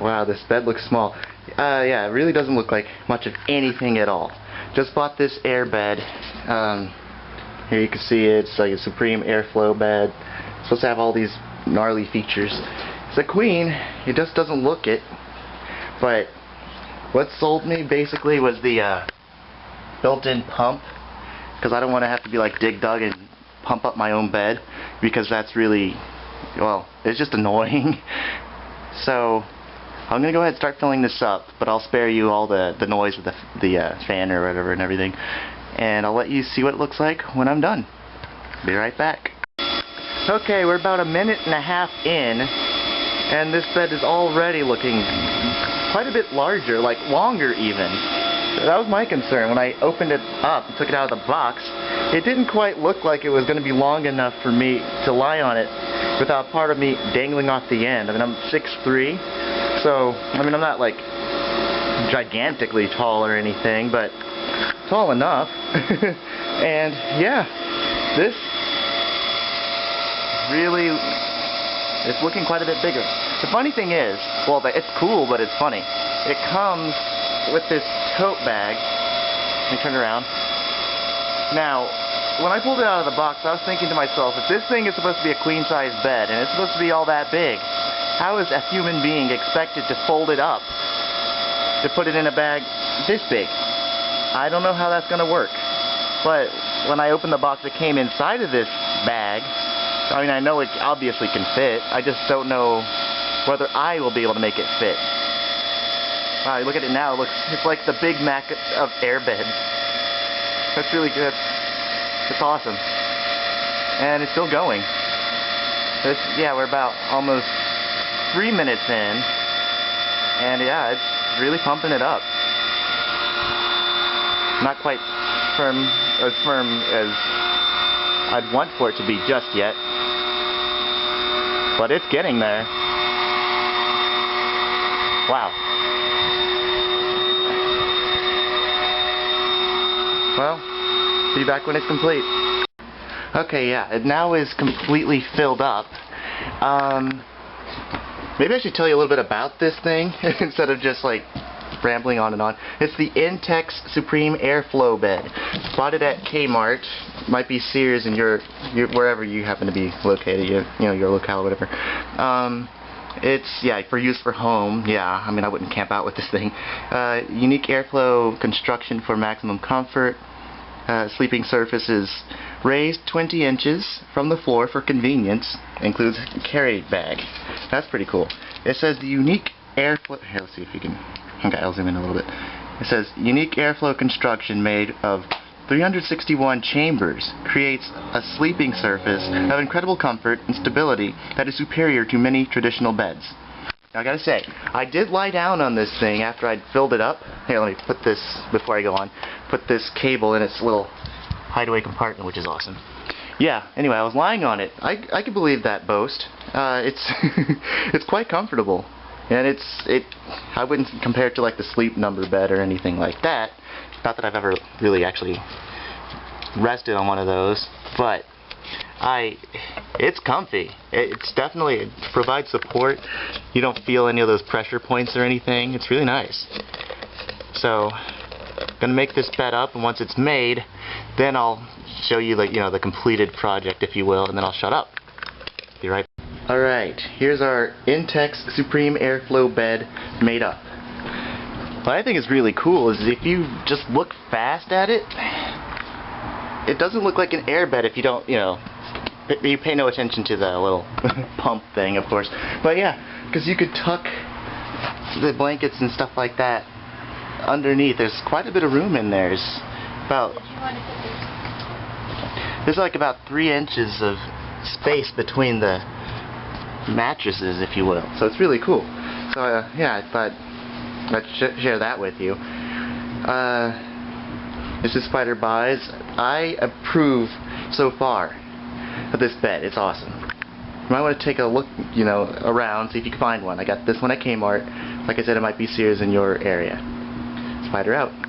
Wow, this bed looks small. Yeah, it really doesn't look like much of anything at all. Just bought this air bed. Here you can see it's like a Supreme airflow bed. It's supposed to have all these gnarly features. It's a queen. It just doesn't look it. But what sold me basically was the built-in pump, because I don't want to have to be like dig dug and pump up my own bed, because that's really, well, it's just annoying. So I'm gonna go ahead and start filling this up, but I'll spare you all the noise with the fan or whatever and everything, and I'll let you see what it looks like when I'm done. Be right back. Okay, we're about a minute and a half in, and this bed is already looking quite a bit larger, like longer even. That was my concern. When I opened it up and took it out of the box, it didn't quite look like it was going to be long enough for me to lie on it without part of me dangling off the end. I mean, I'm 6'3", so, I mean, I'm not like gigantically tall or anything, but tall enough. And yeah, this really, it's looking quite a bit bigger. The funny thing is, well, it's cool, but it's funny. It comes with this tote bag. Let me turn it around. Now, when I pulled it out of the box, I was thinking to myself, if this thing is supposed to be a queen-size bed, and it's supposed to be all that big, how is a human being expected to fold it up to put it in a bag this big? I don't know how that's going to work. But when I opened the box that came inside of this bag, I mean, I know it obviously can fit. I just don't know whether I will be able to make it fit. Wow, look at it now. It's like the Big Mac of airbed. That's really good. It's awesome. And it's still going. Yeah, we're about almost 3 minutes in. And yeah, it's really pumping it up. Not quite firm as I'd want for it to be just yet. But it's getting there. Wow. Well, be back when it's complete. Okay, yeah, it now is completely filled up. Maybe I should tell you a little bit about this thing instead of just like rambling on and on. It's the Intex Supreme Airflow Bed. Bought it at Kmart. Might be Sears in your wherever you happen to be located, you know, your locale or whatever. It's, yeah, for use for home. Yeah, I mean, I wouldn't camp out with this thing. Unique airflow construction for maximum comfort. Sleeping surface is raised 20 inches from the floor for convenience. Includes a carry bag. That's pretty cool. It says the unique airflow. Here, let's see if you can. Okay, I'll zoom in a little bit. It says unique airflow construction made of 361 chambers creates a sleeping surface of incredible comfort and stability that is superior to many traditional beds. Now I gotta say, I did lie down on this thing after I'd filled it up. Here, let me put this, before I go on, put this cable in its little hideaway compartment, which is awesome. Yeah, anyway, I was lying on it. I can believe that boast. It's it's quite comfortable. And I wouldn't compare it to like the Sleep Number bed or anything like that. Not that I've ever really actually rested on one of those, but it's comfy. It's definitely, it provides support. You don't feel any of those pressure points or anything. It's really nice. So, gonna make this bed up, and once it's made, then I'll show you the completed project, if you will, and then I'll shut up. Be right back. Alright, here's our Intex Supreme Airflow Bed made up. What I think is really cool is if you just look fast at it, it doesn't look like an airbed if you don't, you pay no attention to the little pump thing, of course. But yeah, because you could tuck the blankets and stuff like that underneath. There's quite a bit of room in there. There's like about 3 inches of space between the mattresses, if you will. So it's really cool. So yeah, I thought I'd share that with you. This is Spider Buys. I approve so far of this bed. It's awesome. You might want to take a look, around, see if you can find one. I got this one at Kmart. Like I said, it might be Sears in your area. Spider out.